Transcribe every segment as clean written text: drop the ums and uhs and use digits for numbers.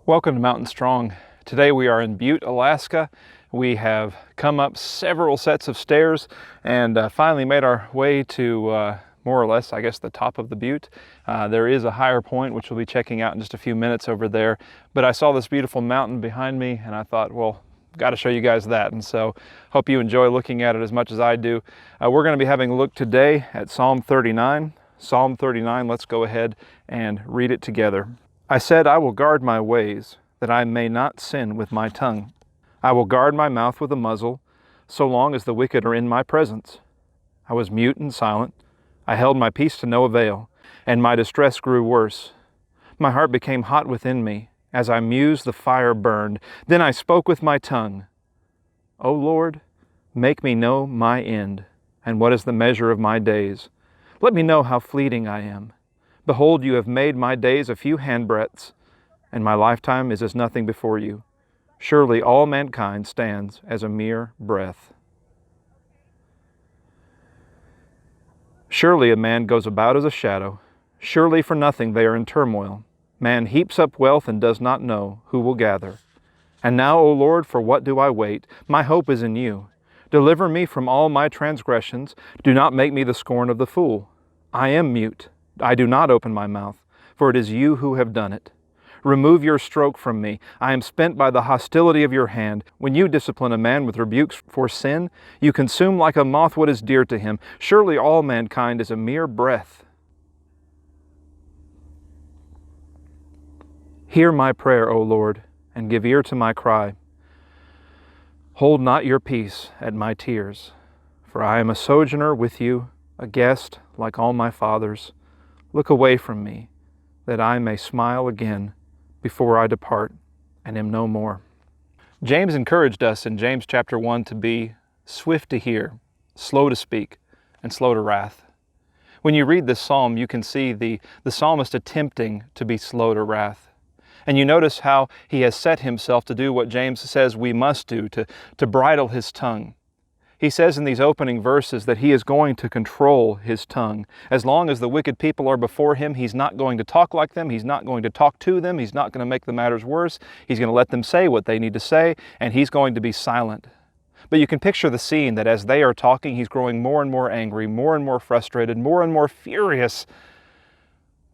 Welcome to Mountain Strong. Today we are in Butte, Alaska. We have come up several sets of stairs and finally made our way to more or less, I guess, the top of the Butte. There is a higher point, which we'll be checking out in just a few minutes over there. But I saw this beautiful mountain behind me and I thought, well, got to show you guys that. And so hope you enjoy looking at it as much as I do. We're going to be having a look today at Psalm 39. Psalm 39, let's go ahead and read it together. I said, I will guard my ways, that I may not sin with my tongue. I will guard my mouth with a muzzle, so long as the wicked are in my presence. I was mute and silent. I held my peace to no avail, and my distress grew worse. My heart became hot within me. As I mused, the fire burned. Then I spoke with my tongue. O Lord, make me know my end, and what is the measure of my days. Let me know how fleeting I am. Behold, you have made my days a few handbreadths, and my lifetime is as nothing before you. Surely all mankind stands as a mere breath. Surely a man goes about as a shadow. Surely for nothing they are in turmoil. Man heaps up wealth and does not know who will gather. And now, O Lord, for what do I wait? My hope is in you. Deliver me from all my transgressions. Do not make me the scorn of the fool. I am mute. I do not open my mouth, for it is you who have done it. Remove your stroke from me. I am spent by the hostility of your hand. When you discipline a man with rebukes for sin, you consume like a moth what is dear to him. Surely all mankind is a mere breath. Hear my prayer, O Lord, and give ear to my cry. Hold not your peace at my tears, for I am a sojourner with you, a guest like all my fathers. Look away from me, that I may smile again before I depart and am no more. James encouraged us in James chapter 1 to be swift to hear, slow to speak, and slow to wrath. When you read this psalm, you can see the psalmist attempting to be slow to wrath. And you notice how he has set himself to do what James says we must do, to bridle his tongue. He says in these opening verses that he is going to control his tongue. As long as the wicked people are before him, he's not going to talk like them. He's not going to talk to them. He's not going to make the matters worse. He's going to let them say what they need to say, and he's going to be silent. But you can picture the scene that as they are talking, he's growing more and more angry, more and more frustrated, more and more furious.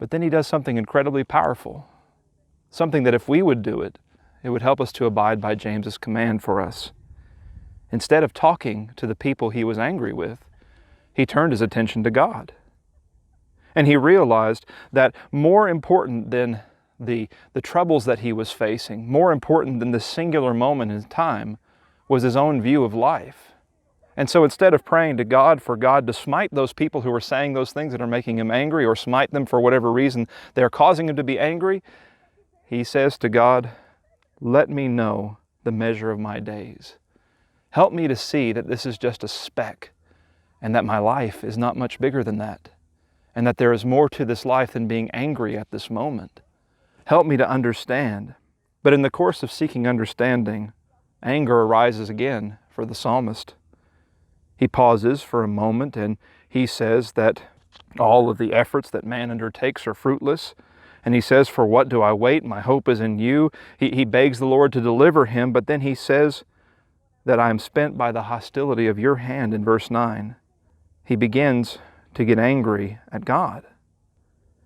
But then he does something incredibly powerful. Something that if we would do it, it would help us to abide by James's command for us. Instead of talking to the people he was angry with, he turned his attention to God. And he realized that more important than the troubles that he was facing, more important than this singular moment in time, was his own view of life. And so instead of praying to God for God to smite those people who are saying those things that are making him angry, or smite them for whatever reason they are causing him to be angry, he says to God, let me know the measure of my days. Help me to see that this is just a speck and that my life is not much bigger than that, and that there is more to this life than being angry at this moment. Help me to understand. But in the course of seeking understanding, anger arises again for the psalmist. He pauses for a moment and he says that all of the efforts that man undertakes are fruitless. And he says, for what do I wait? My hope is in you. He begs the Lord to deliver him, but then he says that I am spent by the hostility of your hand in verse 9. He begins to get angry at God.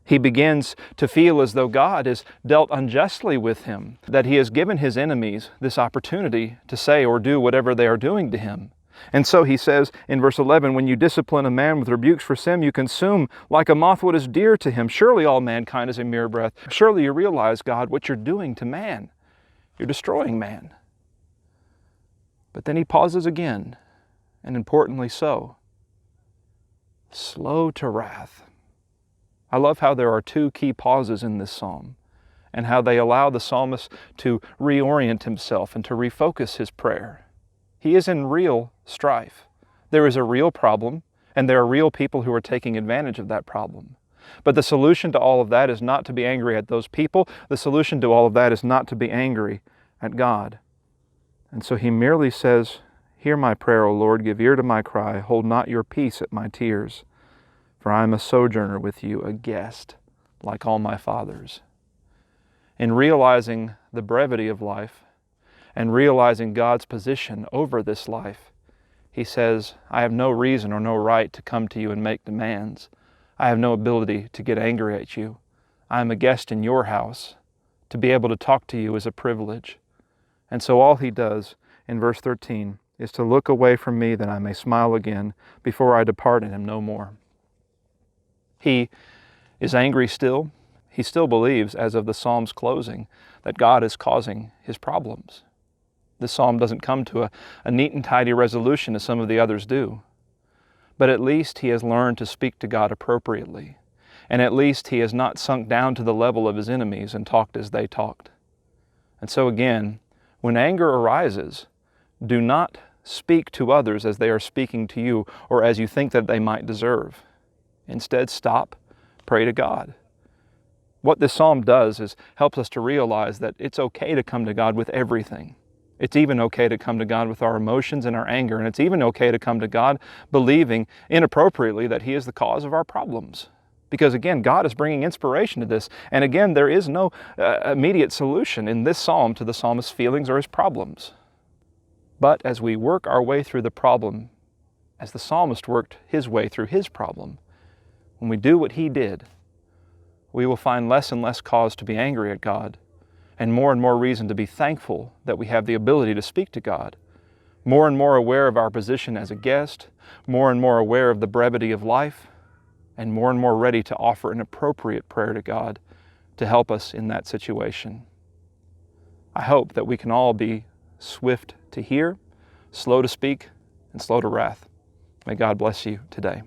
He begins to feel as though God has dealt unjustly with him, that he has given his enemies this opportunity to say or do whatever they are doing to him. And so he says in verse 11, when you discipline a man with rebukes for sin, you consume like a moth what is dear to him. Surely all mankind is a mere breath. Surely you realize, God, what you're doing to man. You're destroying man. But then he pauses again, and importantly so, slow to wrath. I love how there are two key pauses in this psalm, and how they allow the psalmist to reorient himself and to refocus his prayer. He is in real strife. There is a real problem, and there are real people who are taking advantage of that problem. But the solution to all of that is not to be angry at those people. The solution to all of that is not to be angry at God. And so he merely says, hear my prayer, O Lord, give ear to my cry, hold not your peace at my tears, for I am a sojourner with you, a guest, like all my fathers. In realizing the brevity of life and realizing God's position over this life, he says, I have no reason or no right to come to you and make demands. I have no ability to get angry at you. I am a guest in your house. To be able to talk to you is a privilege. And so all he does in verse 13 is to look away from me that I may smile again before I depart in him no more. He is angry still. He still believes, as of the psalm's closing, that God is causing his problems. This psalm doesn't come to a neat and tidy resolution as some of the others do. But at least he has learned to speak to God appropriately. And at least he has not sunk down to the level of his enemies and talked as they talked. And so again, when anger arises, do not speak to others as they are speaking to you or as you think that they might deserve. Instead, stop, pray to God. What this psalm does is helps us to realize that it's okay to come to God with everything. It's even okay to come to God with our emotions and our anger, and it's even okay to come to God believing inappropriately that he is the cause of our problems. Because again, God is bringing inspiration to this, and again, there is no immediate solution in this psalm to the psalmist's feelings or his problems. But as we work our way through the problem, as the psalmist worked his way through his problem, when we do what he did, we will find less and less cause to be angry at God, and more reason to be thankful that we have the ability to speak to God, more and more aware of our position as a guest, more and more aware of the brevity of life, and more ready to offer an appropriate prayer to God to help us in that situation. I hope that we can all be swift to hear, slow to speak, and slow to wrath. May God bless you today.